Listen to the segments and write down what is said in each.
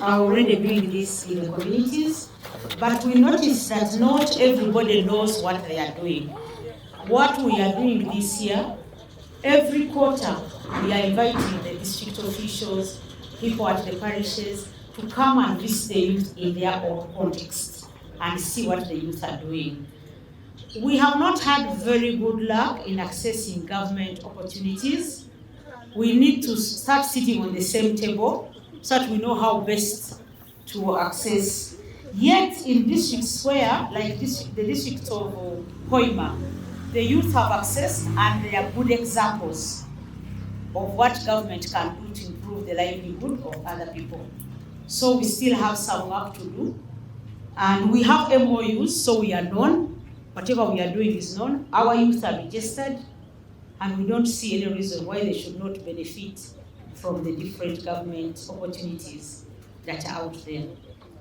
are already doing this in the communities, but we notice that not everybody knows what they are doing. What we are doing this year, every quarter, we are inviting the district officials, people at the parishes, to come and visit the youth in their own context and see what the youth are doing. We have not had very good luck in accessing government opportunities. We need to start sitting on the same table so that we know how best to access. Yet in districts where, like the district of Hoima, the youth have access and they are good examples of what government can do to improve the livelihood of other people. So we still have some work to do. And we have MOUs, so we are known. Whatever we are doing is known. Our youth are registered, and we don't see any reason why they should not benefit from the different government opportunities that are out there.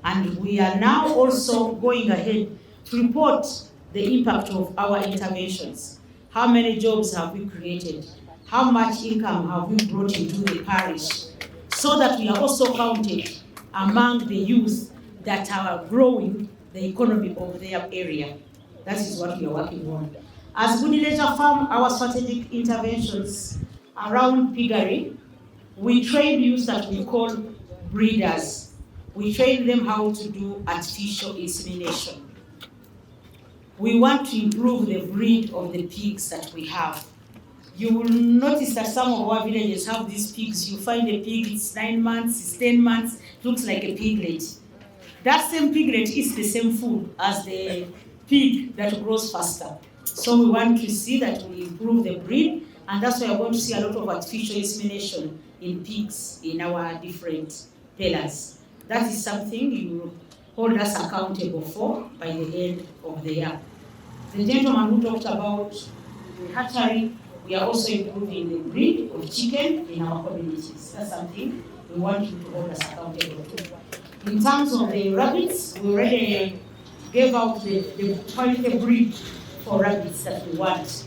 And we are now also going ahead to report the impact of our interventions. How many jobs have we created? How much income have we brought into the parish? So that we are also counted among the youth that are growing the economy of their area. That is what we are working on. As Gudie Leisure Farm, our strategic interventions around piggery, we train youth that we call breeders. We train them how to do artificial insemination. We want to improve the breed of the pigs that we have. You will notice that some of our villages have these pigs. You find a pig, it's 9 months, it's 10 months, looks like a piglet. That same piglet eats the same food as the pig that grows faster. So we want to see that we improve the breed, and that's why we're going to see a lot of artificial insemination in pigs in our different pillars. That is something you hold us accountable for by the end of the year. The gentleman who talked about the hatchery, we are also improving the breed of chicken in our communities. That's something we want you to hold us accountable to. In terms of the rabbits, we already gave out the breed for rabbits that we want.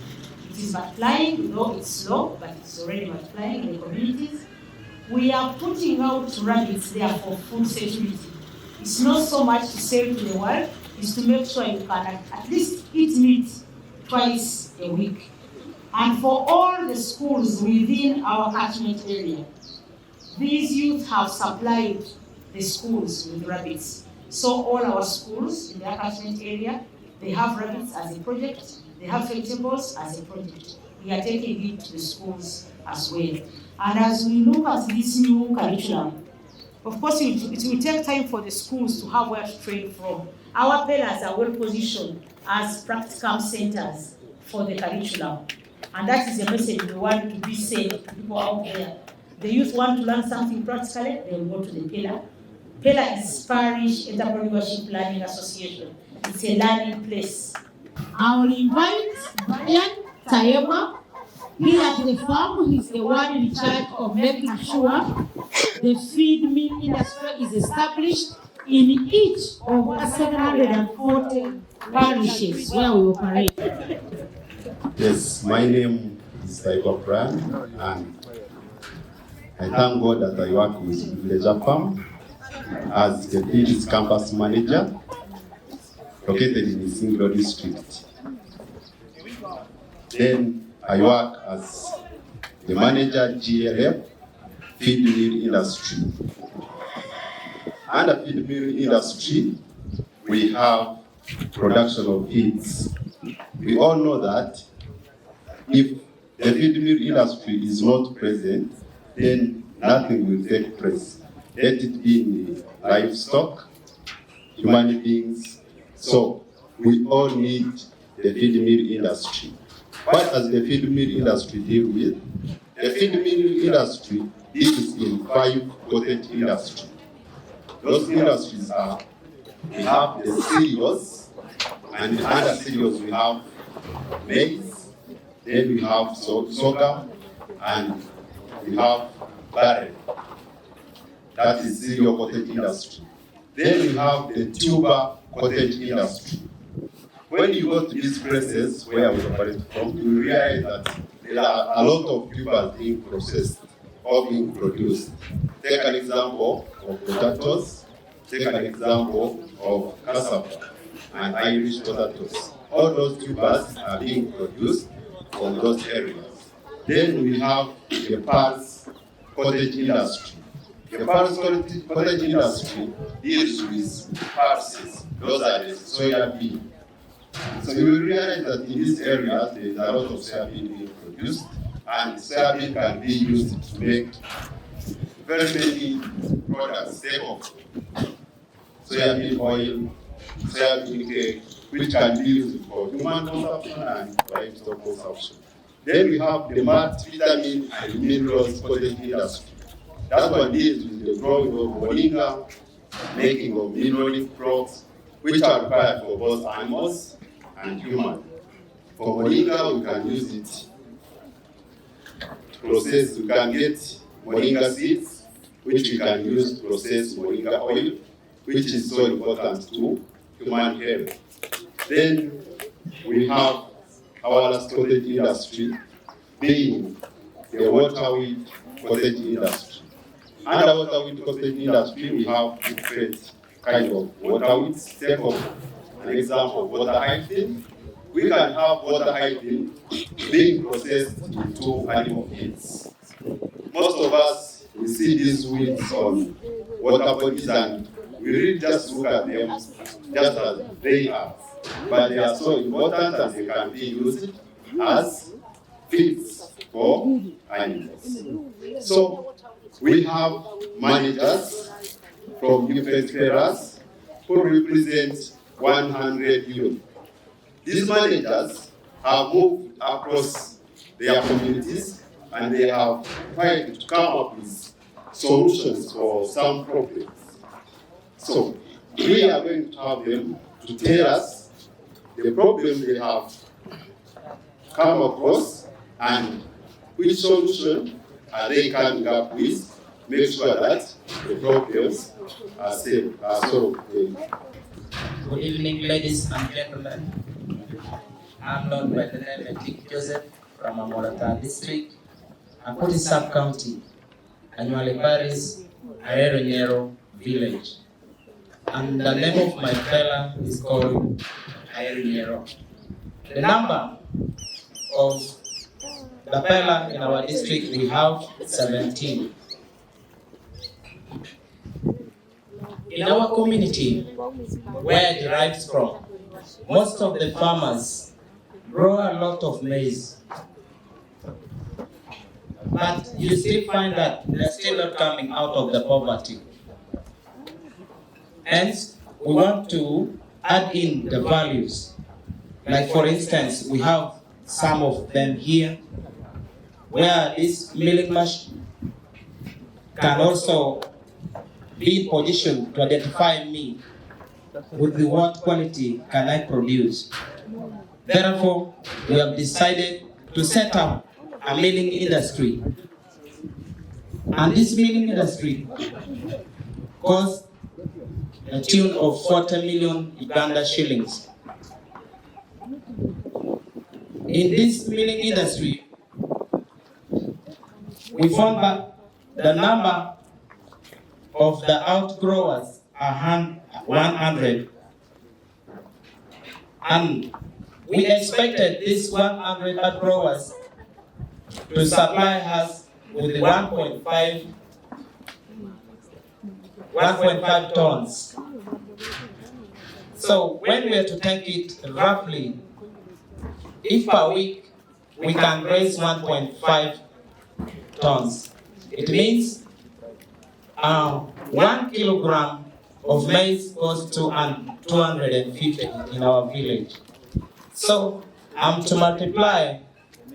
It is multiplying, though it's slow, but it's already multiplying in the communities. We are putting out rabbits there for food security. It's not so much to sell to the world, it's to make sure you can at least eat meat twice a week. And for all the schools within our catchment area, these youth have supplied the schools with rabbits. So all our schools in the catchment area, they have rabbits as a project, they have vegetables as a project. We are taking it to the schools as well. And as we look at this new curriculum, of course it will take time for the schools to have where to train from. Our pillars are well positioned as practicum centers for the curriculum. And that is a message we want to be said to people out there. The youth want to learn something practically, they will go to the pillar. Pillar is Parish Entrepreneurship Learning Association. It's a learning place. I will invite Brian Tayema. Here at the farm, he's the one in charge of making sure the feed mill industry is established in each of the 740 parishes where we operate. Yes, my name is Brian, and I thank God that I work with Gudie Leisure Farm as the Fields Campus Manager located in the Singlo district. Then I work as the manager GLF, feed mill industry. Under feed mill industry, we have production of feeds. We all know that if the feed mill industry is not present, then nothing will take place. Let it be in the livestock, human beings. So we all need the feed mill industry. What does the feed mill industry deal with? The feed mill industry deals in 5 cottage industries. Those industries are, we have the cereals, and under cereals we have maize, then we have sorghum, and we have barley. That is cereal cottage industry. Then we have the tuber cottage industry. When you go to these places where we operate from, you realize that there are a lot of tubers being processed or being produced. Take an example of potatoes. Take an example of cassava and Irish potatoes. All those tubers are being produced from those areas. Then we have the pulse cottage industry. The pulse cottage industry deals with pulses. Those are the soya bean. So you will realize that in this area there is a lot of soya bean being produced, and soya bean can be used to make very many products. Take of soya bean oil, soya bean cake, which can be used for human consumption and livestock consumption. Then we have the multivitamin and minerals cottage industry. That one deals with the growing of moringa, making of mineral crops, which are required for both animals and humans. For moringa, we can use it to process. We can get moringa seeds, which we can use to process moringa oil, which is so important to human health. Then we have our last cottage industry, being the waterweed cottage industry. Under waterweed cottage industry, we have different kinds of waterweeds. Take an example of water hyphen. We can have water hyphen being processed into animal feeds. Most of us, we see these weeds on water bodies and we really just look at them just as they are. But they are so important and they can be used as feeds for animals. So we have managers from different areas who represent 100 youth. These managers have moved across their communities and they have tried to come up with solutions for some problems. So we are going to have them to tell us the problems they have come across and which solution are they coming up with. Make sure that the problems are solved. Good evening, ladies and gentlemen. I'm known by the name of Dick Joseph from Amorata District, Akuti Sub-County, Annually Paris, Aero Village. And the name of my fella is called Aero. The number of the fella in our district, we have 17. In our community, where it derives from, most of the farmers grow a lot of maize. But you still find that they're still not coming out of the poverty. Hence, we want to add in the values. Like for instance, we have some of them here, where this milling machine can also be in position to identify me with the what quality can I produce. Therefore, we have decided to set up a milling industry. And this milling industry costs a tune of 40 million Uganda shillings. In this milling industry, we found that the number of the outgrowers are 100, and we expected these 100 outgrowers to supply us with 1.5 tons. So when we are to take it roughly, if per week we can raise 1.5 tons, it means 1 kilogram of maize goes to 250 in our village. So to multiply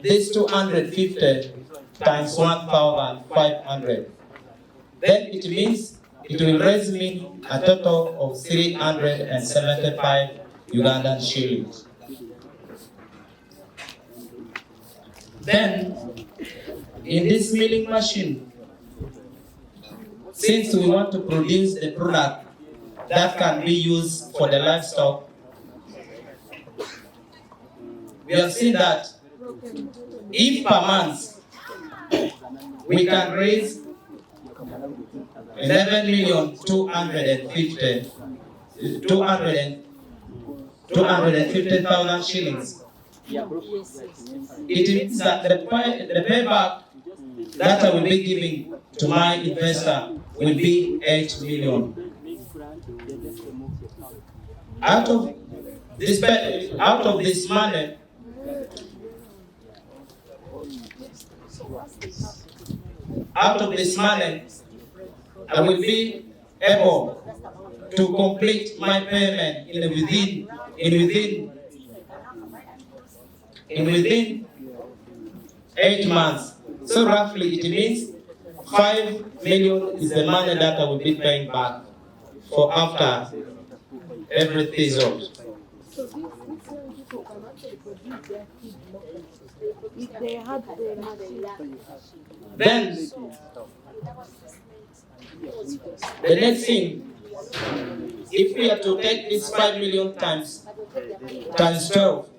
this 250 times 1,500, then it means it will raise me a total of 375 Ugandan shillings. Then, in this milling machine, since we want to produce the product that can be used for the livestock, we have seen that if per month we can raise 250,000 shillings. It means that the payback that I will be giving to my investor will be 8 million. Out of this money, I will be able to complete my payment within 8 months. So roughly it means 5 million is the money that I will be paying back for after everything is out. Then the next thing, if we are to take this 5 million times 12,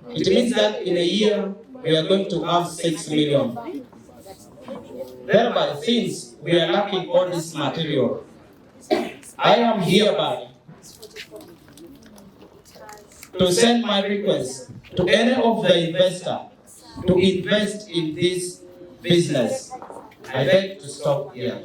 it means that in a year we are going to have 6 million. Thereby, since we are lacking all this material, I am hereby to send my request to any of the investors to invest in this business. I beg to stop here.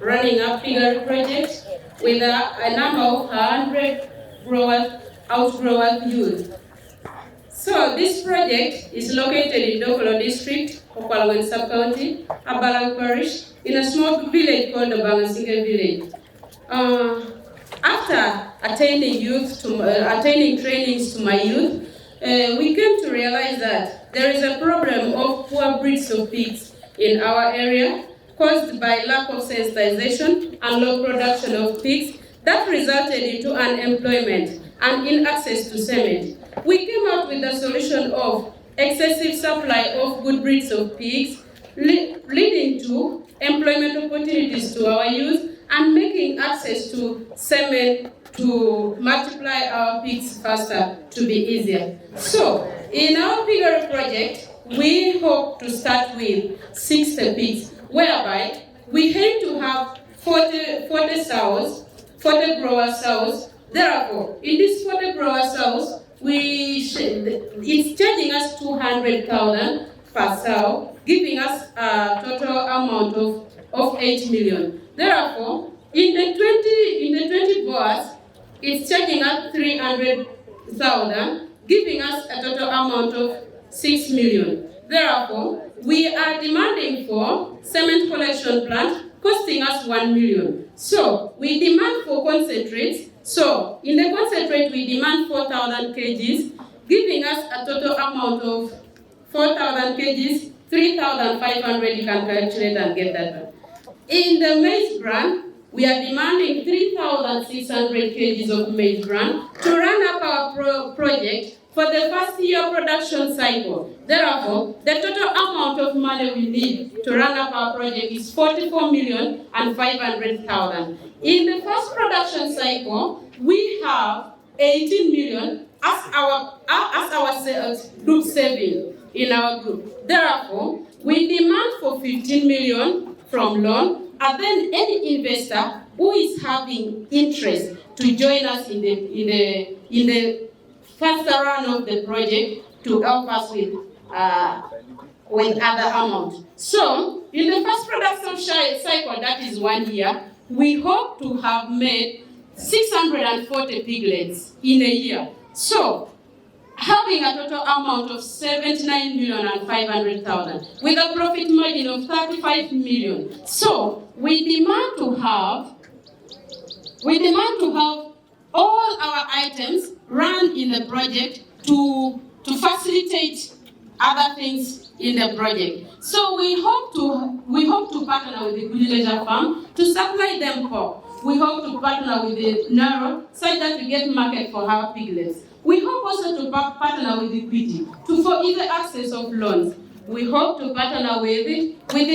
Running a figure project with a number of 100 outgrower youth. So this project is located in Dokolo District, Okwalawen Sub-County, Abalang Parish, in a small village called the Bangasinga Village. After attaining trainings to my youth, we came to realize that there is a problem of poor breeds of pigs in our area, caused by lack of sensitization and low production of pigs that resulted into unemployment and inaccess to semen. We came up with the solution of excessive supply of good breeds of pigs, leading to employment opportunities to our youth and making access to semen to multiply our pigs faster to be easier. So, in our piggery project, we hope to start with 60 pigs, whereby we aim to have 40 sows, 40 grower sows. Therefore, in this 40 grower sows, it's charging us 200,000 per sow, giving us a total amount of 8 million. Therefore, in the 20 growers, it's charging us 300,000, giving us a total amount of 6 million. Therefore, we are demanding for cement collection plant costing us 1 million. So, we demand for concentrates. So, in the concentrate, we demand 4,000 kgs, giving us a total amount of 4,000 kgs, 3,500, you can calculate and get that one. In the maize bran, we are demanding 3,600 kgs of maize bran to run up our project for the first year production cycle. Therefore, the total amount of money we need to run up our project is 44,500,000. In the first production cycle, we have 18 million as our group saving in our group. Therefore, we demand for 15 million from loan, and then any investor who is having interest to join us in the first run of the project to help us with other amounts. So, in the first production cycle, that is 1 year, we hope to have made 640 piglets in a year. So, having a total amount of 79,500,000 with a profit margin of 35 million. So, we demand to have all our items run in the project to facilitate other things in the project. So we hope to partner with the Gudie Leisure Farm to supply them pork. We hope to partner with the narrow such that we get market for our piglets. We hope also to partner with the Gudie for easy access of loans. We hope to partner with the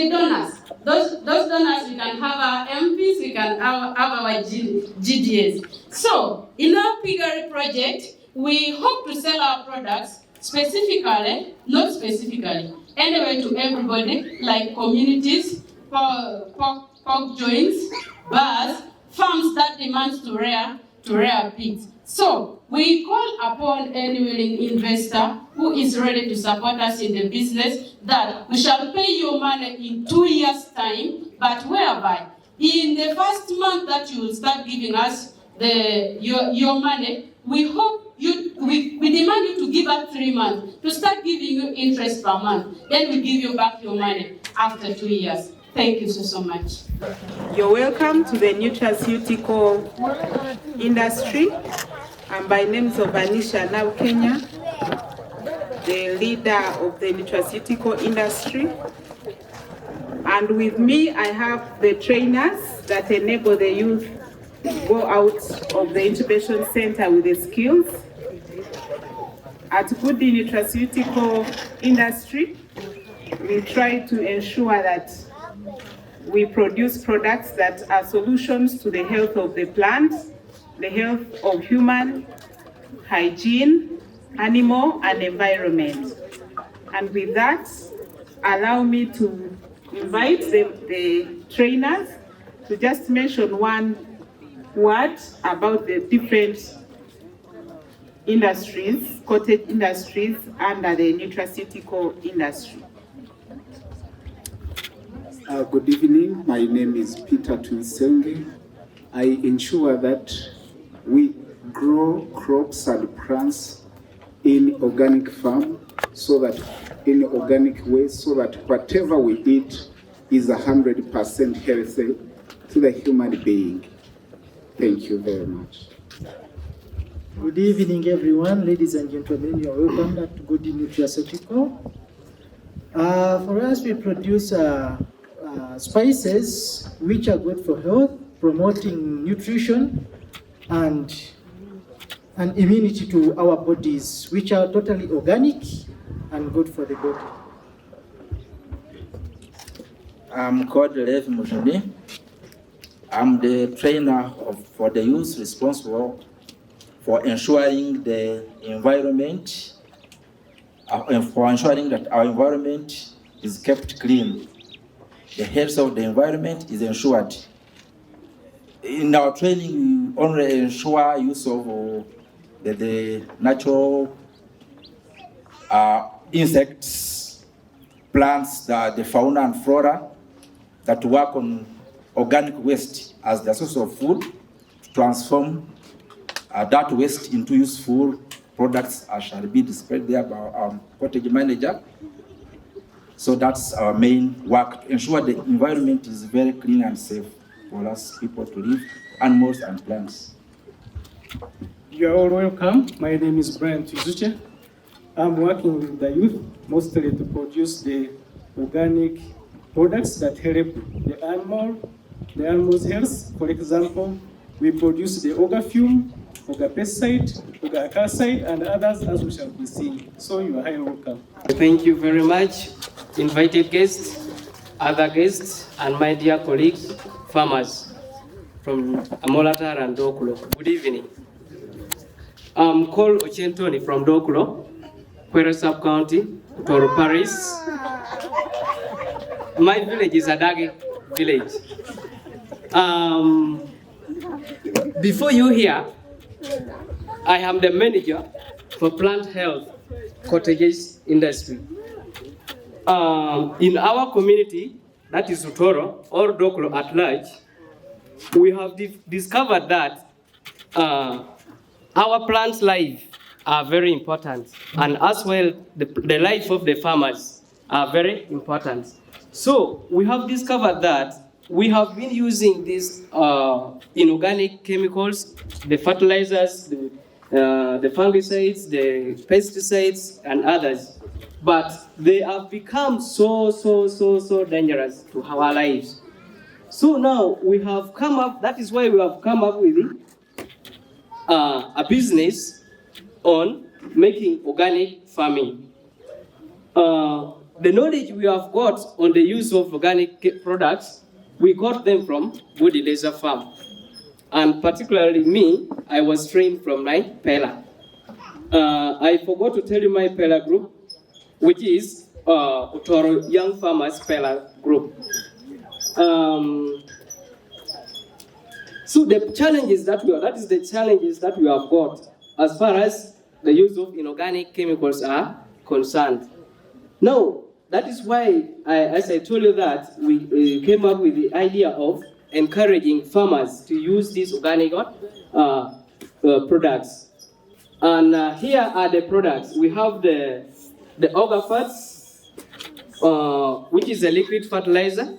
donors. Those donors, we can have our MPs, we can have our GDS. So, in our piggery project, we hope to sell our products specifically, not specifically, anyway to everybody, like communities, pork joints, bars, farms that demand to rear pigs. So we call upon any willing investor who is ready to support us in the business that we shall pay your money in 2 years' time, but whereby in the first month that you will start giving us your money, we demand you to give us 3 months to start giving you interest per month. Then we give you back your money after 2 years. Thank you so much. You're welcome to the nutraceutical industry. I'm by names of Anisha now Kenya, the leader of the nutraceutical industry. And with me, I have the trainers that enable the youth go out of the incubation center with the skills. At Gudie Nutraceutical Industry, we try to ensure that we produce products that are solutions to the health of the plant, the health of human, hygiene, animal, and environment. And with that, allow me to invite the trainers to just mention one word about the different industries, cottage industries, under the nutraceutical industry. Good evening, my name is Peter Tuisenge. I ensure that we grow crops and plants in organic farm, so that in organic way, so that whatever we eat is 100% healthy to the human being. Thank you very much. Good evening, everyone. Ladies and gentlemen, you are welcome to Gudie Nutraceutical. For us, we produce spices which are good for health, promoting nutrition and immunity to our bodies, which are totally organic and good for the body. I'm called Lev Mujuni. I'm the trainer for the youth responsible for ensuring the environment, and for ensuring that our environment is kept clean. The health of the environment is ensured. In our training, we only ensure use of the natural insects, plants, the fauna and flora that work on organic waste as the source of food, to transform that waste into useful products as shall be displayed there by our cottage manager. So that's our main work, to ensure the environment is very clean and safe for us people to live, animals and plants. You are all welcome. My name is Brian Tuizuche. I'm working with the youth mostly to produce the organic products that help the animal's health. For example, we produce the Oga fume, Oga pesticide, Oga calcite, and others as we shall be seeing. So you are highly welcome. Thank you very much, invited guests, other guests, and my dear colleagues, farmers from Amolatar and Dokulo. Good evening. I'm Cole Ochentoni from Dokulo, Kwere Sub-County, Toro Paris. My village is Adage village. Before you here, I am the manager for plant health cottages industry. In our community, that is Utoro or Doklo at large, we have discovered that our plants' life are very important, and as well the life of the farmers are very important. So we have discovered that we have been using these inorganic chemicals, the fertilizers, the fungicides, the pesticides, and others, but they have become so dangerous to our lives. So now we have come up, that is why we have come up with a business on making organic farming. The knowledge we have got on the use of organic products, we got them from Gudie Leisure Farm. And particularly me, I was trained from my Pela. I forgot to tell you my Pella group, which is Utoro Young Farmers Pella group. So the challenges that we have got as far as the use of inorganic chemicals are concerned. Now, that is why, as I told you that, we came up with the idea of encouraging farmers to use these organic products. And here are the products. We have the Auger fats, which is a liquid fertilizer.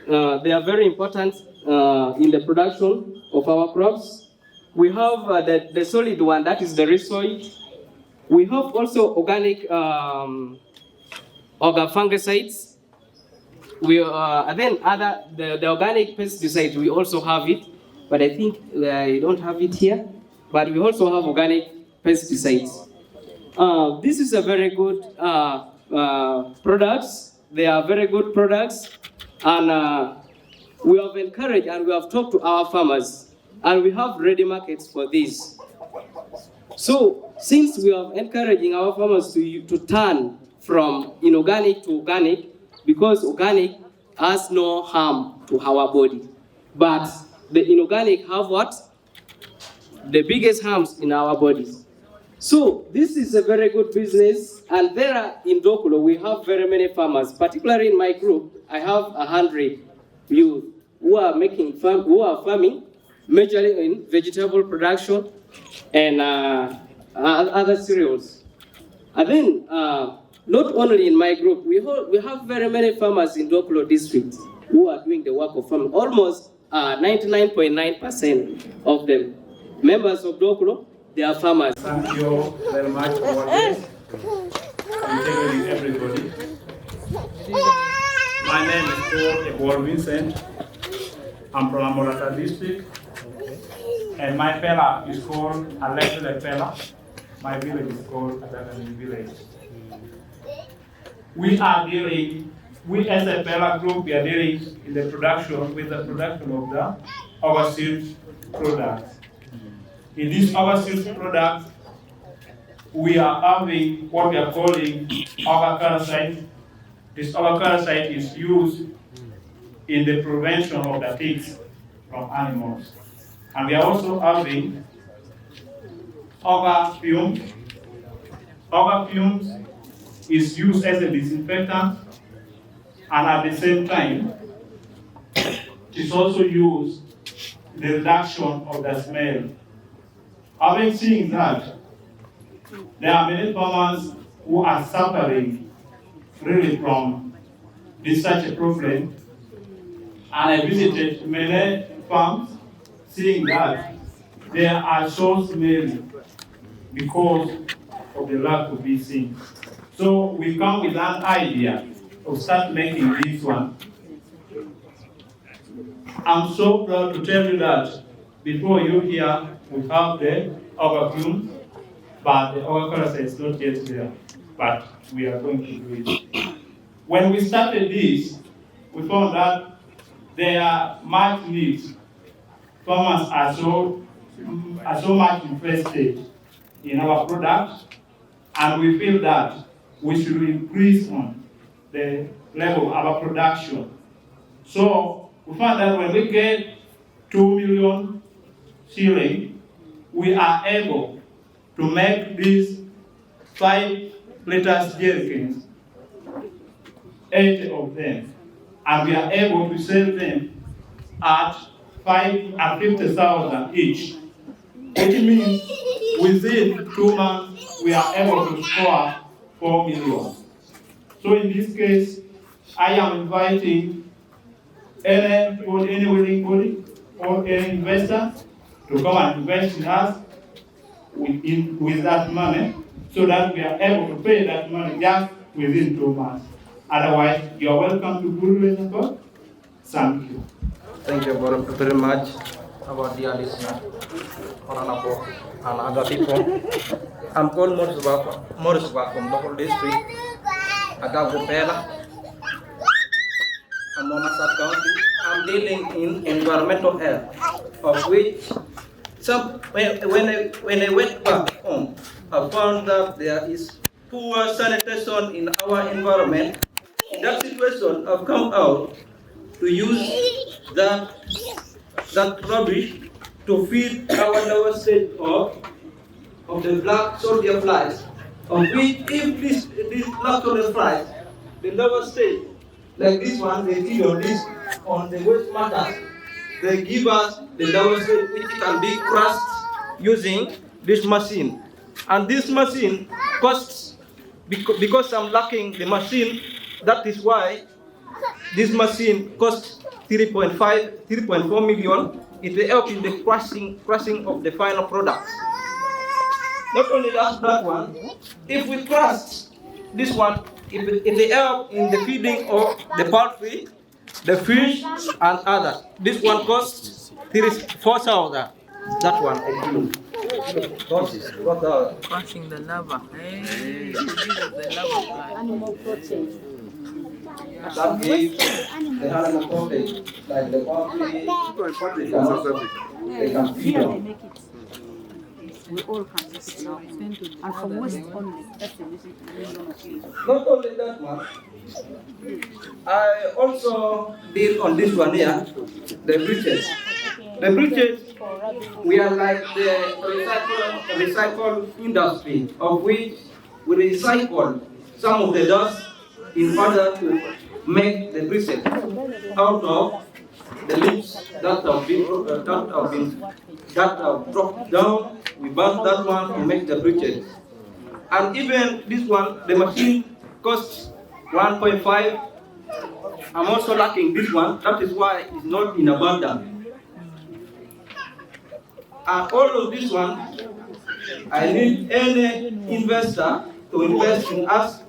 They are very important in the production of our crops. We have the solid one, that is the Resoid. We have also organic Auger fungicides. And then the organic pesticides, we also have it, but I think I don't have it here. But we also have organic pesticides. This is a very good products. They are very good products, and we have encouraged and we have talked to our farmers, and we have ready markets for this. So, since we are encouraging our farmers to turn from inorganic to organic, because organic has no harm to our body, but the inorganic have what? The biggest harms in our bodies. So this is a very good business, and there in Dokulo we have very many farmers. Particularly in my group, I have 100 youth who are farming, majorly in vegetable production and other cereals. And then not only in my group, we have very many farmers in Dokulo district who are doing the work of farming. Almost 99.9% of them members of Dokulo, they are farmers. Thank you very much for this. Integrating everybody. My name is Paul Vincent. I'm from Amorata district. And my fella is called Alexele Fella. My village is called Adorned village. We as a fella group, we are dealing with the production of the overseas products. In this overseas product, we are having what we are calling parasite. This parasite is used in the prevention of the ticks from animals. And we are also having fumes. Fumes is used as a disinfectant, and at the same time, it's also used in the reduction of the smell. Having seen that, there are many farmers who are suffering really from such a problem. And I visited many farms, seeing that they are so smelly because of the lack of this thing. So we come with an idea of start making this one. I'm so proud to tell you that before you here, we have the overfume, but the overcolor is not yet there. But we are going to do it. When we started this, we found that there are much needs. Farmers are so much interested in our product, and we feel that we should increase on the level of our production. So we found that when we get 2 million shilling, we are able to make these 5 liters jerrycans, 8 of them, and we are able to sell them at 50,000 each, which means within 2 months we are able to score 4 million. So in this case, I am inviting any willing body or any investor to come and invest in us with that money, so that we are able to pay that money just within 2 months. Otherwise, you are welcome to Gudie Leisure Farm. Thank you. Thank you very much, our dear listener, honorable and other people. I'm called Morris from local district, Agagopela, and County. I'm dealing in environmental health, of which when I went back home, I found that there is poor sanitation in our environment. In that situation, I've come out to use that rubbish to feed our lower stage of the black soldier flies. Of which, if these black soldier flies, the lower stage, like this one, they feed on the waste matters. They give us the lower stage which can be crushed using this machine. And this machine costs, because I'm lacking the machine, that is why this machine costs 3.4 million. It will help in the crushing of the final product. Not only that one, if we crush this one, it will help in the feeding of the poultry, the fish, and others. This one costs 4,000. That one I do. Crushing the lava. Hey, the lava. Animal protein. That gives the animal protein, like the poultry, they can feed on. We all can use it now. And from waste only. That's the reason. Not only that one, I also deal on this one here, the breeches. The breeches, we are like the recycle industry, of which we recycle some of the dust in order to make the breeches out of the leaves that have dropped down. We burn that one to make the breeches. And even this one, the machine costs 1.5. I'm also lacking this one. That is why it's not in abundance. And all of this one, I need any investor to invest in us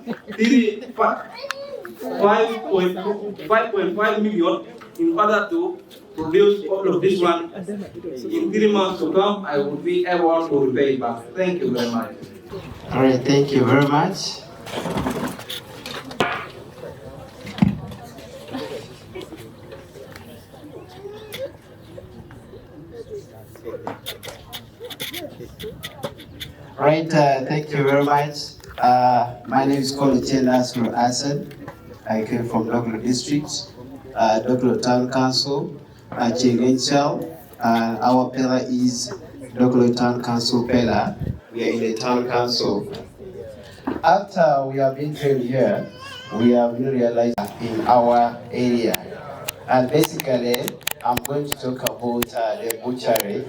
5.5 million in order to produce all of this one. In 3 months to come, I will be able to repay back. Thank you very much. All right, thank you very much. Right, thank you very much. My name is Gudie Leisure Farm. I came from Lango district, Dr. Town Council, Chingensel. Our pillar is Dr. Town Council pillar. We are in the Town Council. After we have been trained here, we have been realized in our area. And basically, I'm going to talk about the butchery.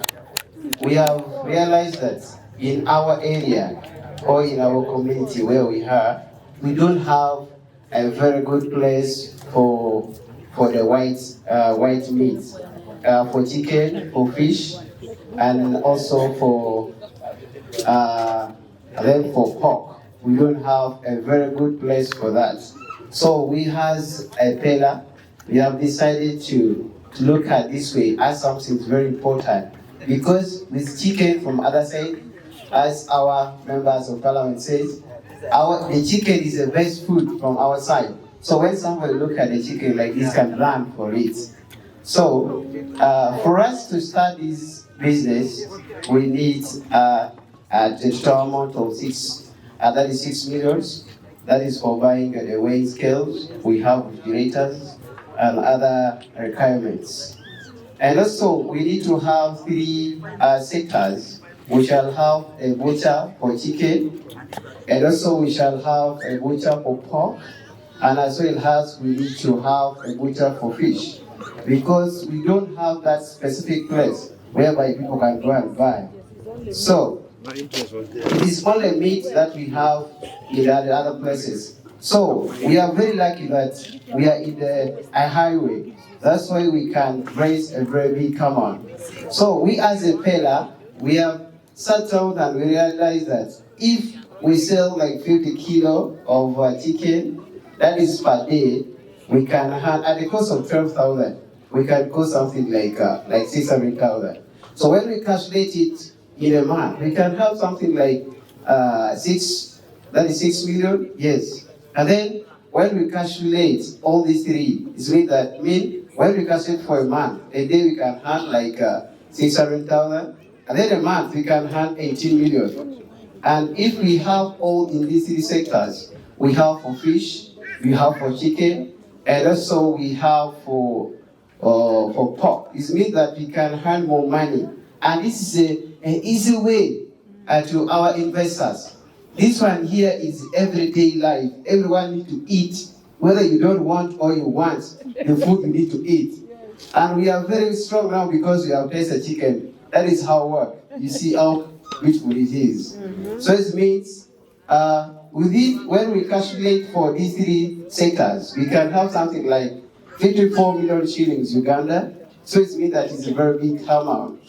We have realized that in our area or in our community where we are, we don't have a very good place for the white meat, for chicken, for fish, and also for pork. We don't have a very good place for that. So we as a pillar, we have decided to look at this way as something very important, because with chicken from other side, as our members of parliament says, the chicken is the best food from our side. So when somebody look at the chicken like this, can run for it. So for us to start this business, we need a total amount of 6 million. That is for buying the weighing scales. We have refrigerators and other requirements. And also we need to have 3 sectors. We shall have a butcher for chicken, and also we shall have a butcher for pork, and as well as we need to have a butcher for fish, because we don't have that specific place whereby people can go and buy. So it is only meat that we have in the other places. So we are very lucky that we are in a highway. That's why we can raise a very big command. So we as a pillar, we have sat down and we realized that if we sell like 50 kilo of chicken, that is per day, we can have, at the cost of 12,000, we can cost something like 600,000. So when we calculate it in a month, we can have something like 6 million, yes. And then when we calculate all these 3, it means when we calculate for a month, a day we can have like 600,000. at the end of the month, we can earn 18 million. And if we have all in these 3 sectors, we have for fish, we have for chicken, and also we have for pork. It means that we can earn more money. And this is an easy way to our investors. This one here is everyday life. Everyone needs to eat. Whether you don't want or you want, the food you need to eat. And we are very strong now because we have tasted chicken. That is how it works. You see how beautiful it is. So it means when we calculate for these 3 sectors, we can have something like 54 million shillings Uganda. So it means that it's a very big amount.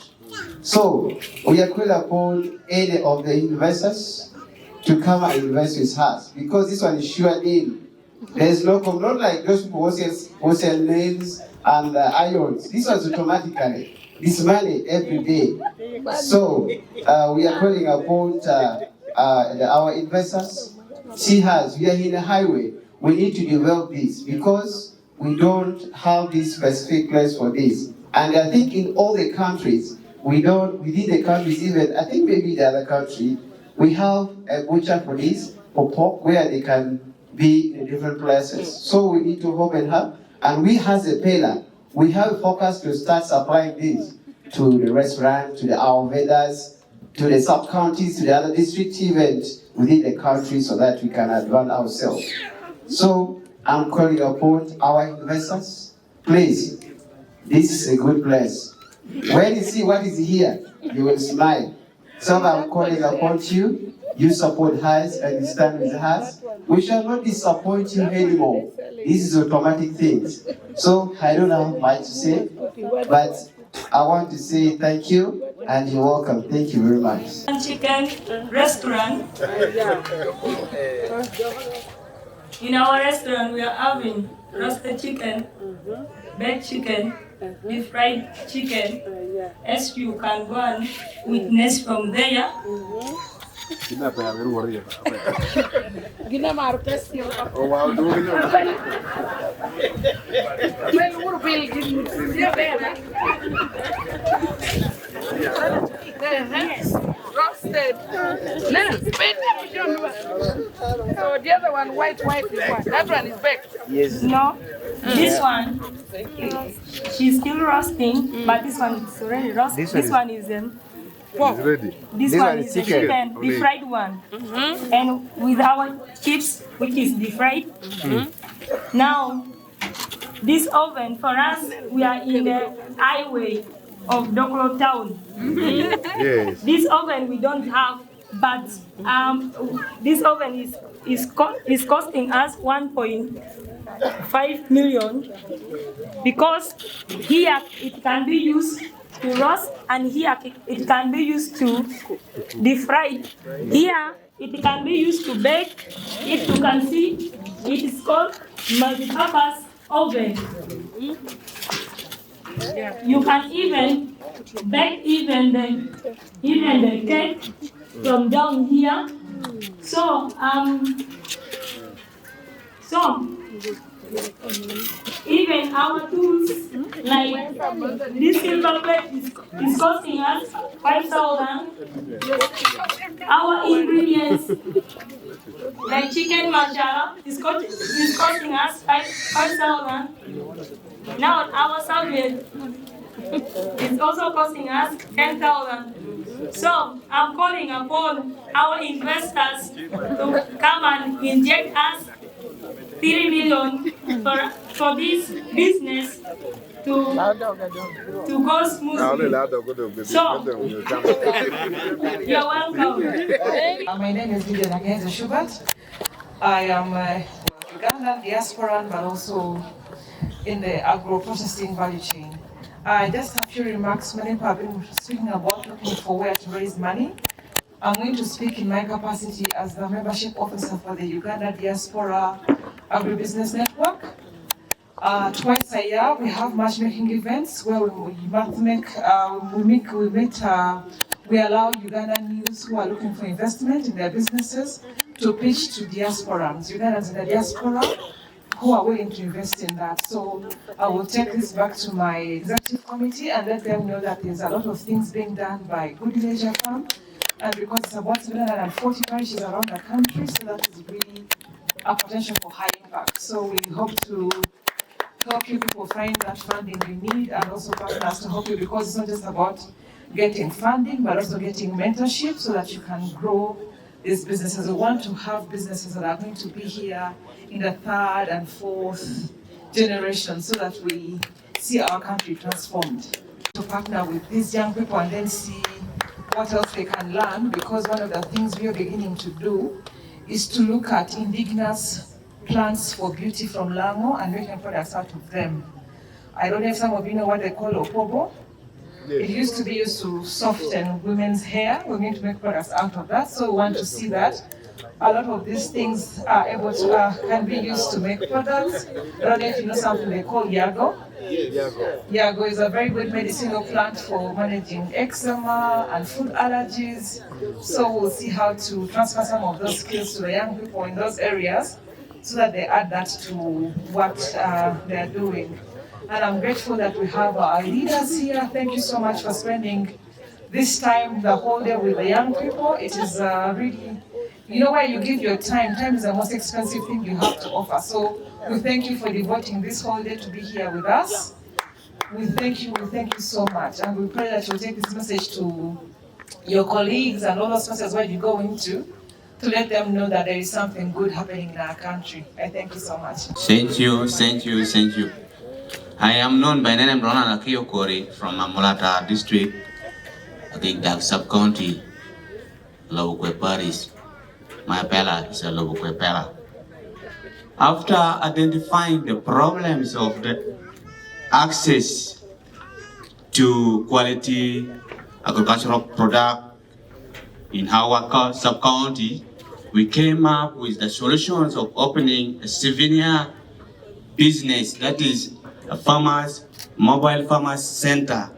So we are calling upon any of the investors to come and invest with us because this one is sure deal. There's no not like those people who sell nails and irons. This was automatically. This money every day. So we are calling upon our investors. See us, we are in a highway. We need to develop this because we don't have this specific place for this. And I think in all the countries, within the countries even, I think maybe the other country, we have a butcher for this, for pork, where they can be in different places. So we need to open up, and we as a pillar, we have a focus to start supplying this to the restaurant, to our vendors, to the sub-counties, to the other district events within the country so that we can advance ourselves. So I'm calling upon our investors, please, this is a good place. When you see what is here, you will smile. So I'm calling upon you, you support us and you stand with us. We shall not disappoint you anymore. This is automatic things. So I don't have much to say, but I want to say thank you and you're welcome. Thank you very much. Chicken restaurant. In our restaurant, we are having roasted chicken, baked chicken, deep fried chicken. As you can go and witness from there. Yes. Roasted. So the other one, white is one. That one is baked. Yes. No. This one, she's still roasting, but this one is already roasted. This one is ready. This one is the chicken, the fried one. And with our chips, which is the fried. Now, this oven, for us, we are in the highway of Doklo town. Yes. This oven we don't have, but this oven is costing us 1.5 million because here it can be used to roast and here it can be used to deep fry. Here it can be used to bake. If you can see, it is called multi-purpose oven. You can even bake even the cake from down here. So even our tools like this silver plate is costing us 5,000. Our ingredients like chicken masala is costing us 5,000. Now our serviette is also costing us 10,000. So I'm calling upon our investors to come and inject us 3 million for this business to go smoothly. So you're welcome. My name is Gudie Leisure Farm. I am Uganda diaspora, but also in the agro-processing value chain. Just a few remarks. Many people have been speaking about looking for where to raise money. I'm going to speak in my capacity as the membership officer for the Uganda Diaspora Agribusiness Network. Twice a year, we have matchmaking events where we allow Ugandan youths who are looking for investment in their businesses to pitch to diasporans, Ugandans in the diaspora who are willing to invest in that. So I will take this back to my executive committee and let them know that there's a lot of things being done by Gudie Leisure Farm. And because it's about 740 parishes around the country, so that is really a potential for high impact. So we hope to help you people find that funding you need, and also partners to help you, because it's not just about getting funding, but also getting mentorship so that you can grow these businesses. We want to have businesses that are going to be here in the third and fourth generation, so that we see our country transformed. To partner with these young people and then see what else they can learn, because one of the things we are beginning to do is to look at indigenous plants for beauty from Lango and making products out of them. I don't know if some of you know what they call opobo. It used to be used to soften women's hair. We're going to make products out of that, so we want to see that a lot of these things are able to can be used to make products. I don't know if you know something they call yago. Yago is a very good medicinal plant for managing eczema and food allergies. So we'll see how to transfer some of those skills to the young people in those areas, so that they add that to what they're doing. And I'm grateful that we have our leaders here. Thank you so much for spending this time, the whole day, with the young people. It is really, you know, where you give your time. Time is the most expensive thing you have to offer. So we thank you for devoting this whole day to be here with us. We thank you so much. And we pray that you'll take this message to your colleagues and all those places where you go into, to let them know that there is something good happening in our country. I thank you so much. Thank you, thank you, thank you. I am known by name Ronald Akiyokori from Mamulata district, Agigdag sub-county, Lobukwe Parish. My pela is a Lobukwe pela. After identifying the problems of the access to quality agricultural product in our sub-county, we came up with the solutions of opening a souvenir business, that is a mobile farmers center.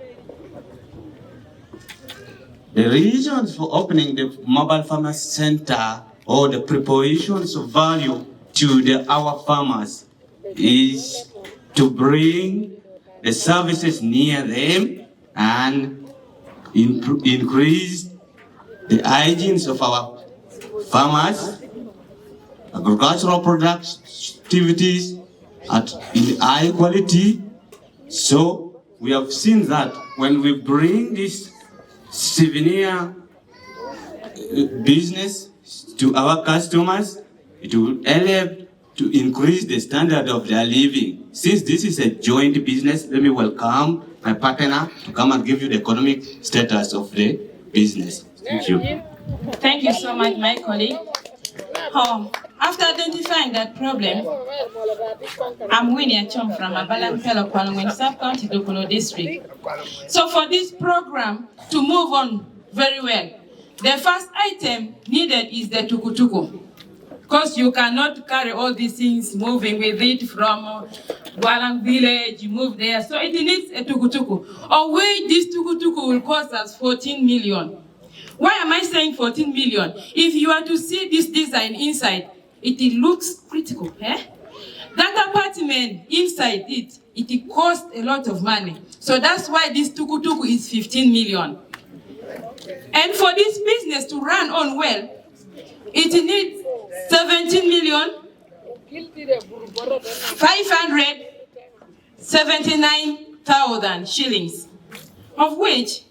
The reasons for opening the mobile farmers center, or the preparations of value to our farmers, is to bring the services near them and increase the hygiene of our farmers, agricultural productivities in high quality. So we have seen that when we bring this souvenir business to our customers, it will help to increase the standard of their living. Since this is a joint business, let me welcome my partner to come and give you the economic status of the business. Thank you. Thank you so much, my colleague. After identifying that problem, I'm Winnie Achom from Abalampelo, Kwalungwen Sub-County, Dokulo District. So for this program to move on very well, the first item needed is the tukutuku. Because you cannot carry all these things moving with it from Gwalang village, you move there. So it needs a tukutuku. Of which this tukutuku will cost us 14 million. Why am I saying 14 million? If you are to see this design inside, it looks critical. Eh? That apartment inside it costs a lot of money. So that's why this tukutuku is 15 million. And for this business to run on well, it needs 17 million 579,000 shillings, of which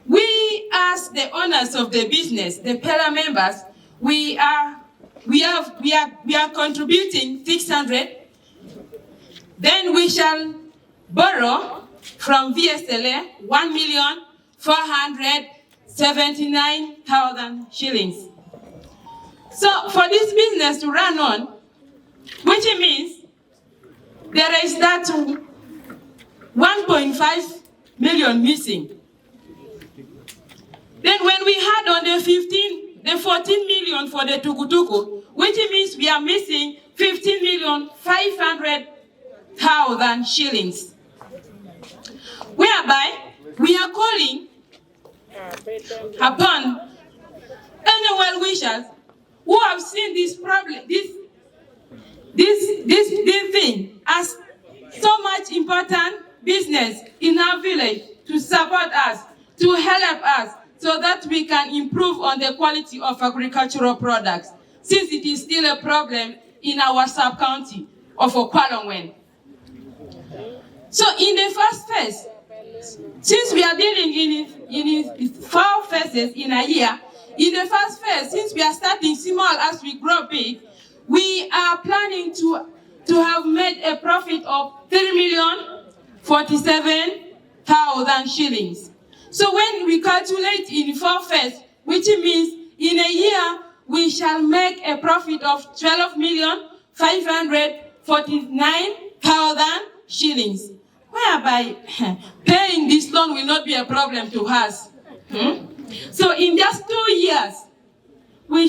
we, as the owners of the business, the PELA members, we are contributing 600. Then we shall borrow from VSLA 1,479,000 shillings. So for this business to run on, which means there is that 1.5 million missing. Then when we had on the 14 million for the tukutuku, which means we are missing 15,500,000 shillings. Whereby we are calling upon any well-wishers who have seen this problem, this thing as so much important business in our village to support us, to help us, so that we can improve on the quality of agricultural products, since it is still a problem in our sub-county of Okwalongwen. So in the first phase, since we are dealing in 4 phases in a year, in the first phase, since we are starting small as we grow big, we are planning to have made a profit of 3,047,000 shillings. So when we calculate in 4 phases, which means in a year we shall make a profit of 12,549,000 shillings, whereby paying this loan will not be a problem to us. So in just 2 years, we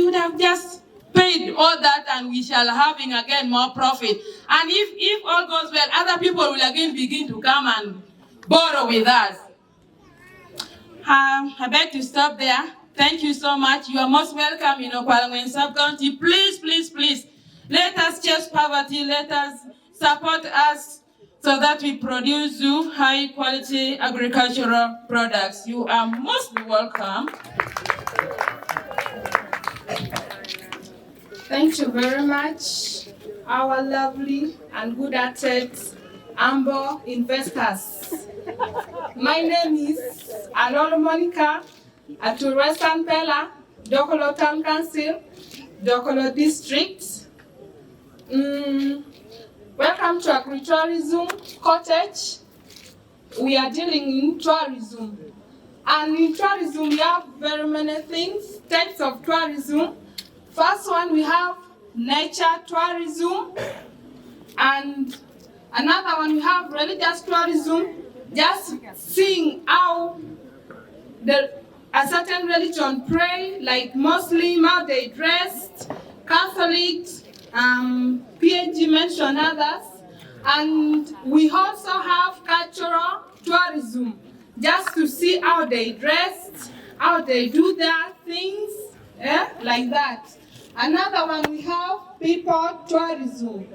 would have just paid all that, and we shall having again more profit. And if all goes well, other people will again begin to come and borrow with us. I beg to stop there. Thank you so much. You are most welcome in Okwalongwen sub-county. Please, please, please, let us chase poverty. Let us support us so that we produce high-quality agricultural products. You are most welcome. Thank you very much, our lovely and good-hearted humble investors. My name is Anolo Monica, Aturesan Pela, Dokolo Town Council, Dokolo District. Welcome to Agritourism Cottage. We are dealing in tourism. And in tourism, we have very many things, types of tourism. First one, we have nature tourism. And another one, we have religious tourism, just seeing how a certain religion pray, like Muslim, how they dressed, Catholics, PNG mentioned others. And we also have cultural tourism, just to see how they dressed, how they do their things, like that. Another one, we have people tourism,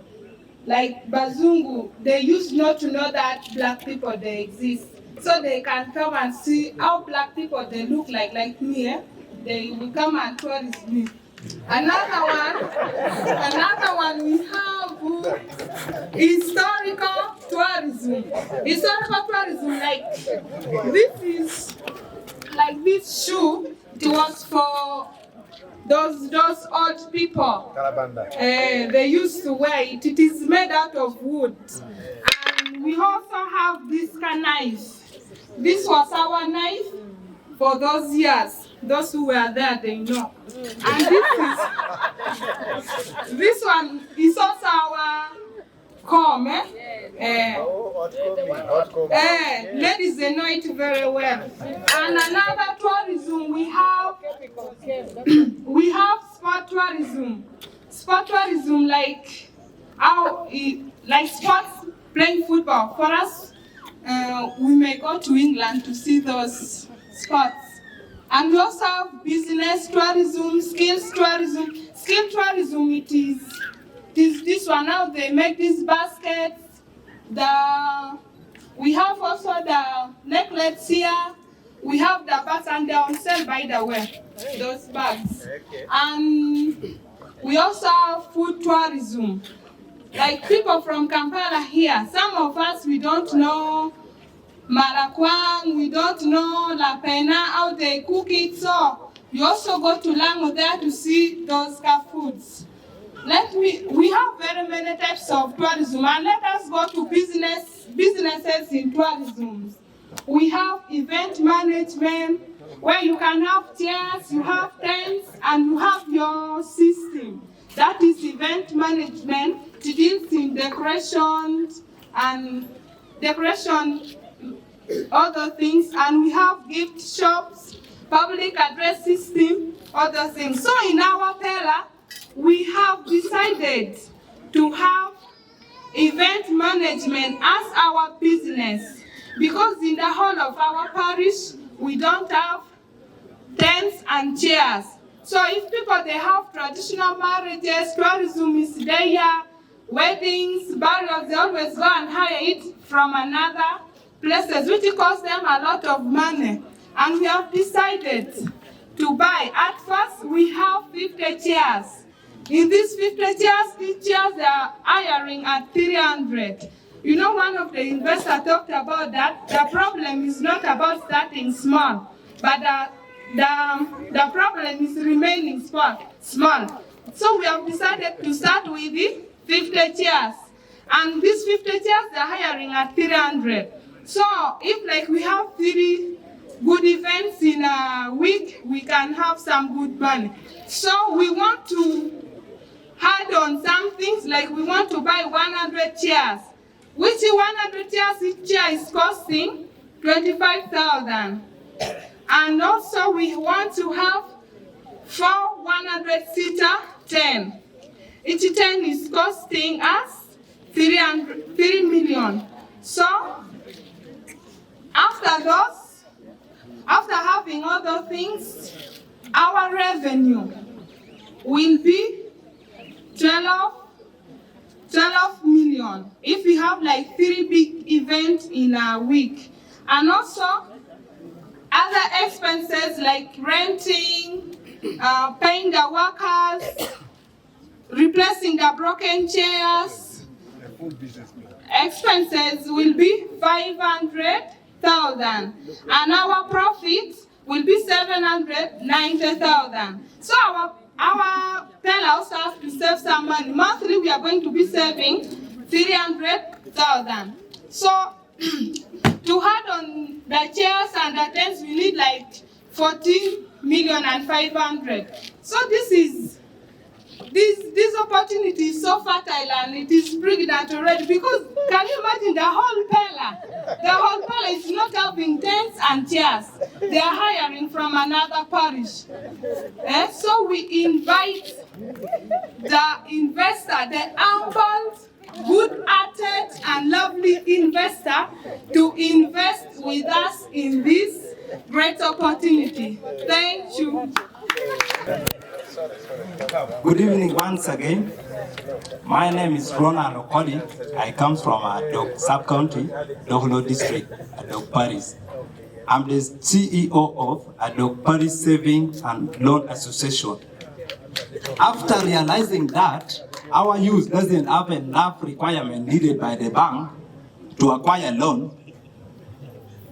like Bazungu. They used not to know that black people, they exist. So they can come and see how black people, they look like me. They will come and tourist me. Another one we have historical tourism. Historical tourism, like this is like this shoe. It was for those old people. They used to wear it. It is made out of wood. And we also have this knife. This was our knife for those years. Those who were there, they know. And this one is also our comb. Ladies, they know it very well. And another tourism we have sport tourism. Sport tourism, like sports, playing football. For us, we may go to England to see those sports. And we also have business tourism, skills tourism. Skill tourism, it is this one. Now they make these baskets. We have also the necklaces here. We have the bags, and they're on sale, by the way, those bags. And we also have food tourism. Like people from Kampala here, some of us, we don't know Marakwang, we don't know La Pena, how they cook it. So we also go to Lango there to see those foods. We have very many types of tourism, and let us go to businesses in tourism. We have event management, where you can have chairs, you have tents, and you have your system. That is event management. It deals in decorations and other things. And we have gift shops, public address system, other things. So in our Pella, we have decided to have event management as our business, because in the whole of our parish, we don't have tents and chairs. So if people, they have traditional marriages, tourism is there, weddings, burials, they always go and hire it from another places, which costs them a lot of money. And we have decided to buy. At first, we have 50 chairs. In these 50 chairs, each chairs they are hiring at 300. You know, one of the investors talked about that. The problem is not about starting small, but the problem is remaining small. So we have decided to start with the 50 chairs. And these 50 chairs, they're hiring at 300. So if like we have 3 good events in a week, we can have some good money. So we want to add on some things, like we want to buy 100 chairs, which 100 chairs, each chair is costing 25,000. And also we want to have 4 100-seater 10. Each 10 is costing us 3 million. So after having other things, our revenue will be 12 million if we have like 3 big events in a week. And also other expenses like renting, paying the workers, replacing the broken chairs. Expenses will be 500,000 and our profit will be 790,000. So our parents also have to save some money. Monthly we are going to be saving 300,000. So to add on the chairs and the tents, we need like 14,500,000. So this opportunity is so fertile and it is pregnant already, because can you imagine the whole Pella is not having tents and chairs. They are hiring from another parish. So we invite the investor, the humble, good-hearted and lovely investor to invest with us in this great opportunity. Thank you. Good evening once again. My name is Ronald Okoli. I come from Adok sub-county, Dohlo district, Adok Paris. I'm the CEO of Adok Paris Savings and Loan Association. After realizing that our youth doesn't have enough requirement needed by the bank to acquire loan,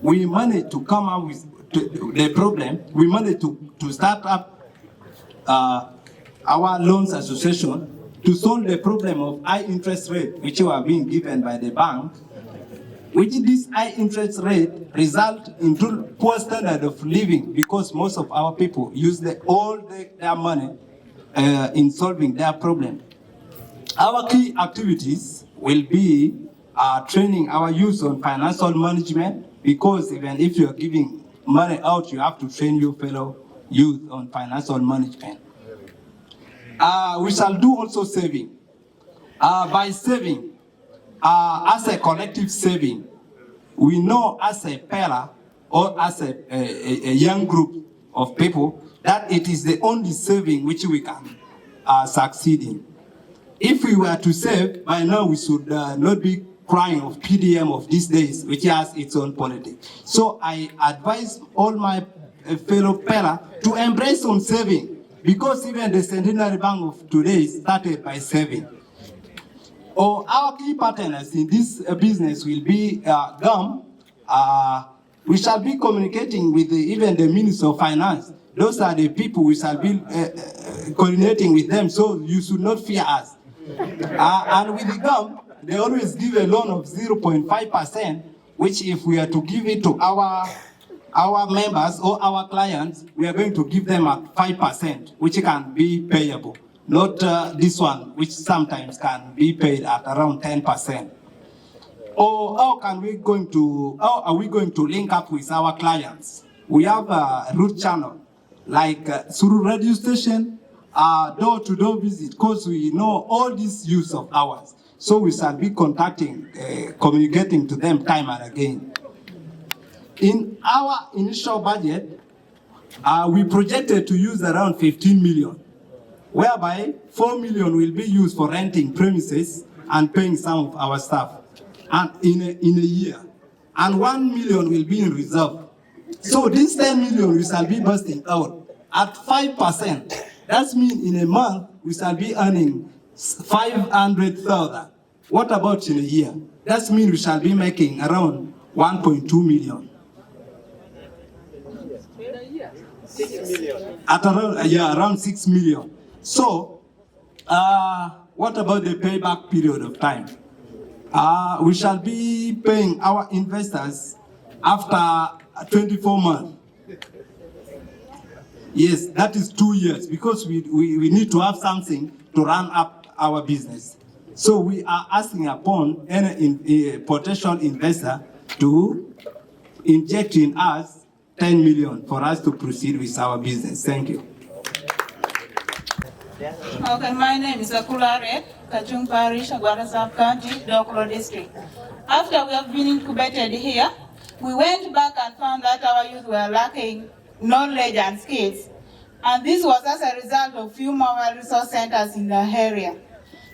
we managed to come up with the problem. We managed to start up our loans association to solve the problem of high interest rate which were being given by the bank, which this high interest rate result into poor standard of living, because most of our people use all their money in solving their problem. Our key activities will be training our youth on financial management, because even if you're giving money out, you have to train your fellow youth on financial management. We shall do also saving. By saving, as a collective saving, we know as a pair or as a young group of people that it is the only saving which we can succeed in. If we were to save, by now we should not be crying of PDM of these days, which has its own politics. So I advise all my fellow pair to embrace on saving, because even the centenary bank of today started by saving. Our key partners in this business will be GUM. We shall be communicating with even the Minister of Finance. Those are the people we shall be coordinating with them, so you should not fear us. And with the GUM, they always give a loan of 0.5%, which if we are to give it to our members or our clients, we are going to give them at 5%, which can be payable. Not this one, which sometimes can be paid at around 10%. Or how are we going to link up with our clients? We have a route channel, like through radio station, door-to-door visit, because we know all this use of ours. So we shall be contacting, communicating to them time and again. In our initial budget, we projected to use around 15 million, whereby 4 million will be used for renting premises and paying some of our staff and in a year, and 1 million will be in reserve. So this 10 million we shall be busting out at 5%. That means in a month we shall be earning 500,000. What about in a year? That means we shall be making around 1.2 million. 6 million. At around 6 million. So, what about the payback period of time? We shall be paying our investors after 24 months. Yes, that is 2 years, because we need to have something to run up our business. So we are asking upon any potential investor to inject in us 10 million for us to proceed with our business. Thank you. Okay, my name is Akula Red, Kachung Parish, Uganda Sub-County, Doklo District. After we have been incubated here, we went back and found that our youth were lacking knowledge and skills. And this was as a result of few mobile resource centers in the area.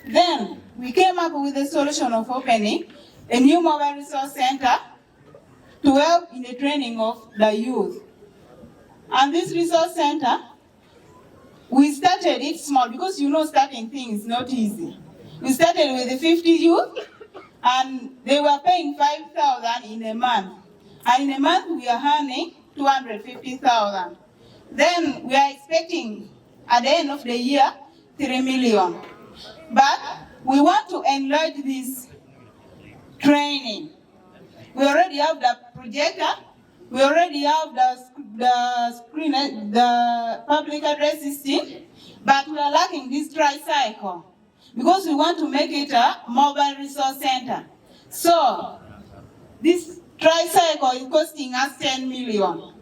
Then we came up with the solution of opening a new mobile resource center to help in the training of the youth. And this resource center, we started it small, because you know starting things is not easy. We started with the 50 youth, and they were paying 5,000 in a month. And in a month we are earning 250,000. Then we are expecting at the end of the year 3 million. But we want to enlarge this training. We already have the projector, we already have the screen, the public address system, but we are lacking this tricycle, because we want to make it a mobile resource center. So this tricycle is costing us 10 million,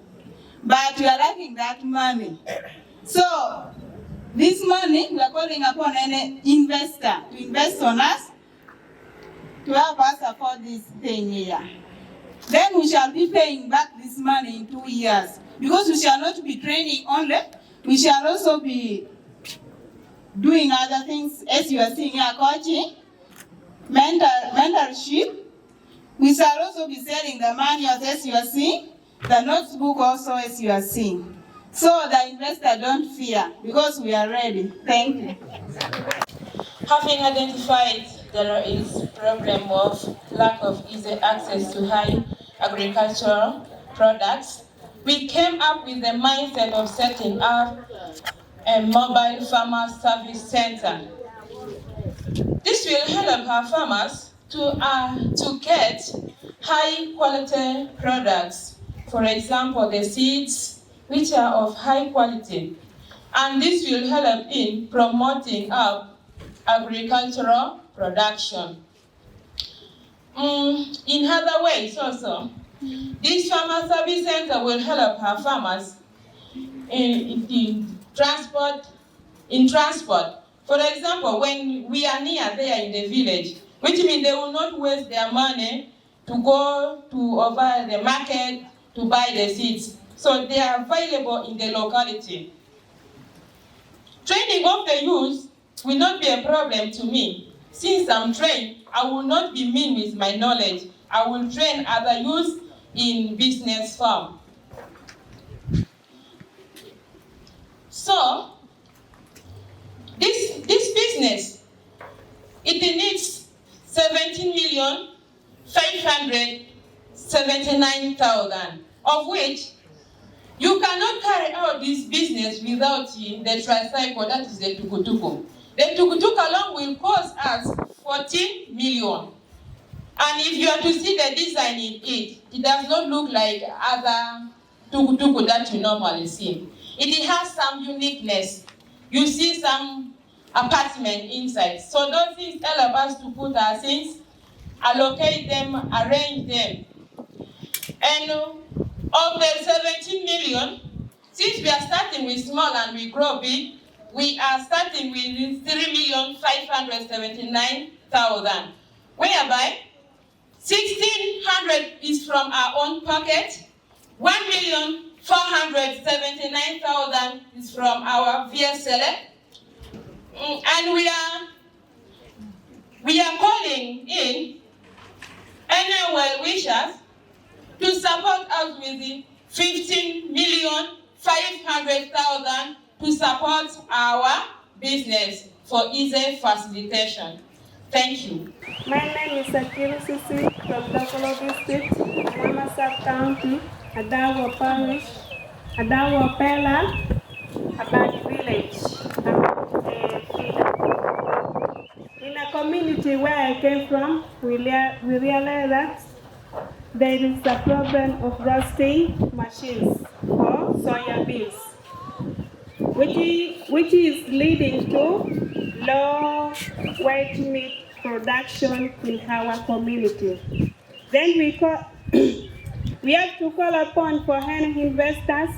but we are lacking that money. So this money, we are calling upon any investor to invest on us to help us afford this thing here. Then we shall be paying back this money in 2 years, because we shall not be training only, we shall also be doing other things, as you are seeing here, coaching, mentorship. We shall also be selling the manuals, as you are seeing, the notebook also, as you are seeing. So the investor don't fear, because we are ready. Thank you. Having identified there is problem of lack of easy access to high agricultural products, we came up with the mindset of setting up a mobile farmer service center. This will help our farmers to get high quality products. For example, the seeds, which are of high quality. And this will help in promoting up agricultural production. In other ways also, this farmer service center will help our farmers in transport. For example, when we are near there in the village, which means they will not waste their money to go to over the market to buy the seeds. So they are available in the locality. Training of the youth will not be a problem to me. Since I'm trained, I will not be mean with my knowledge. I will train other youth in business farm. So, this business, it needs 17,579,000, of which you cannot carry out this business without the tricycle, that is the tukutuku. The tukutuku alone will cost us 14 million. And if you are to see the design in it, it does not look like other tukutuku that you normally see. It has some uniqueness. You see some apartment inside. So those things help us to put our things, allocate them, arrange them. And of the 17 million, since we are starting with small and we grow big, we are starting with 3,579,000, whereby 1,600 is from our own pocket, 1,500,000 479,000 is from our VSLA. And we are calling in any well-wishers to support us with the 15,500,000 to support our business for easy facilitation. Thank you. My name is Akiru Sisi from Dokolo District, Alama Sub-County, Adawa Parish, Adawa Pela, Abadi Village. In a community where I came from, we realized that there is a problem of roasting machines for soya beans, which is leading to low white meat production in our community. Then we have to call upon for any investors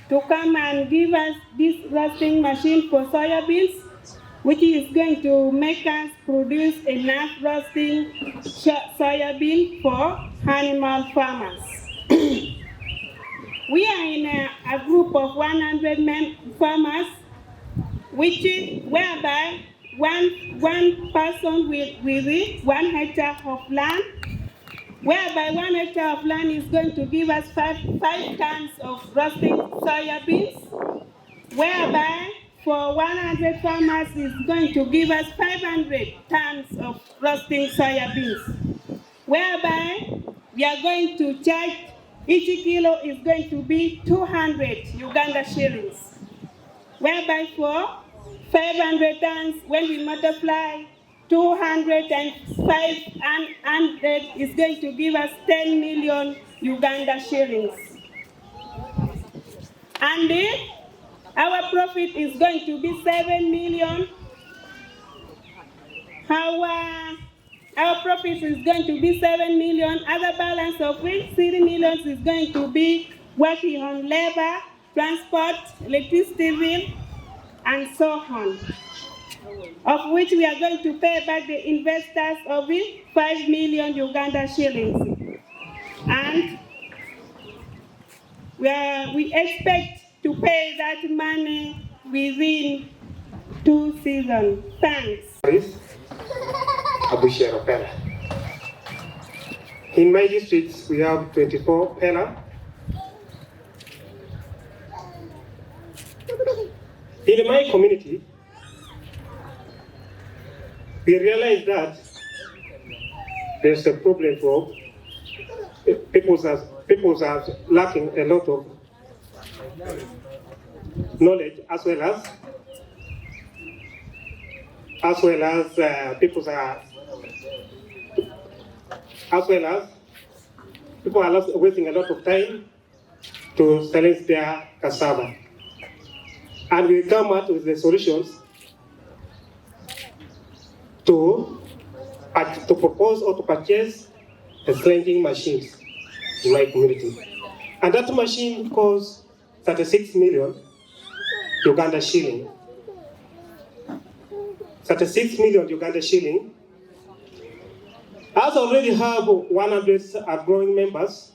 to come and give us this roasting machine for soya beans, which is going to make us produce enough roasting soya bean for animal farmers. We are in a group of 100 farmers, whereby one person with 1 hectare of land, whereby 1 hectare of land is going to give us 5 tons of roasting soya beans, whereby for 100 farmers is going to give us 500 tons of roasting soya beans, whereby we are going to charge, each kilo is going to be 200 Uganda shillings, whereby for 500 tons, when we multiply 200 and 500 is going to give us 10 million Uganda shillings. And then our profit is going to be 7 million. Our profit is going to be 7 million. Other balance of which 3 million is going to be working on labor, transport, electricity bill, and so on, of which we are going to pay back the investors of it 5 million Uganda shillings. And we expect to pay that money within 2 seasons. Thanks. In my district, we have 24 pella. In my community, we realize that there's a problem for people are lacking a lot of knowledge, as well as people are wasting a lot of time to silence their cassava. And we come out with the solutions to propose or to purchase a slinging machines in my community. And that machine costs 36 million Uganda shilling. 36 million Uganda shilling. As already have 100 outgoing members,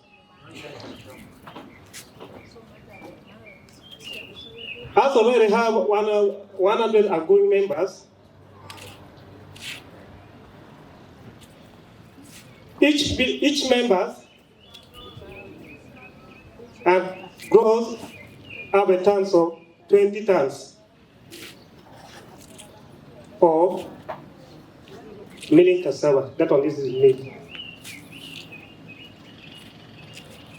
as already have 100 outgoing members, each member grows have a tons of 20 tons of milling cassava. That one is made.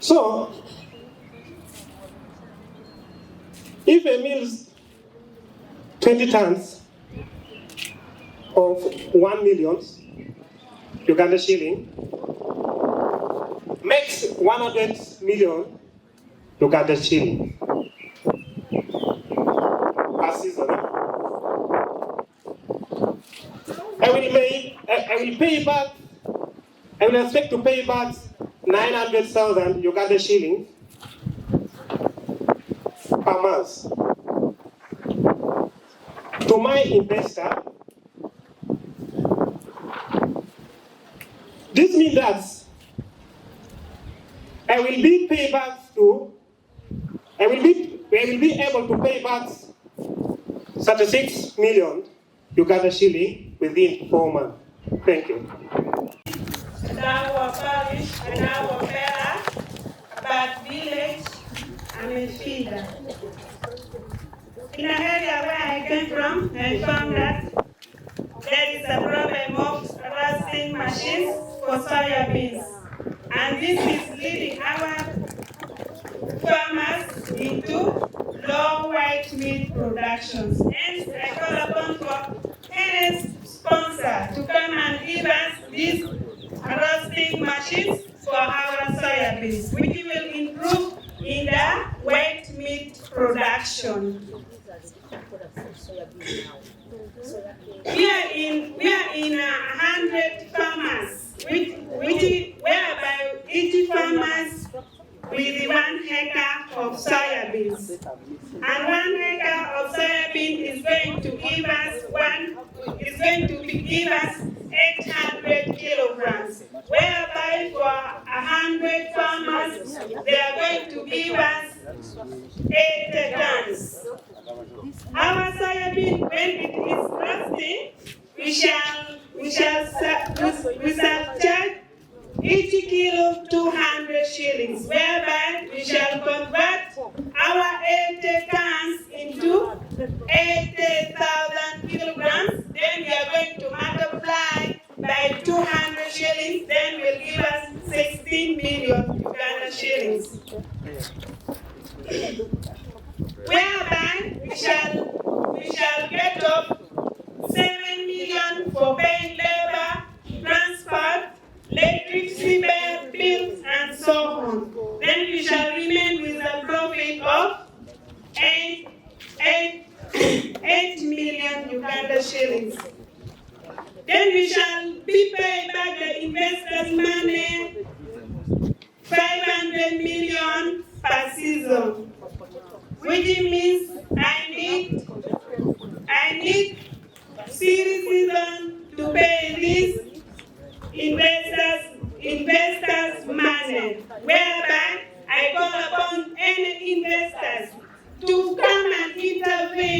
So, if a mills 20 tons of 1 million Uganda shilling, makes 100 million Uganda shilling per season. I will expect to pay back 900,000 Uganda shilling per month to my investor. This means that I will be paid back to we will be able to pay back 36 million Uganda shilling within 4 months. Thank you. Our parish and our fella about village and a feeder. In the area where I came from, I found that there is a problem of roasting machines for soya beans. And this is leading our farmers into low white meat productions. Hence, I call upon for any sponsor to come and give us these roasting machines for our soya beans, which will improve in the white meat production. We are in 100 farmers, whereby each farmers with 1 hectare of soya beans. And 1 hectare of soya bean is going to give us 800 kilograms, whereby for 100 farmers, they are going to give us 80 tons. Our soya bean, when it is roasting, we shall charge each kilo 200 shillings, whereby we shall convert our 80 tons into 80,000 kilograms. Then we are going to multiply by 200 shillings, then will give us 16 million Uganda shillings. Whereby we shall get off 7 million for paying labor, transport, electricity bills, and so on. Then we shall remain with a profit of 8 million Uganda shillings. Then we shall be paid back the investors' money, 500 million per season, which means I need 3 seasons to pay these investors' money, whereby I call upon any investors to come and intervene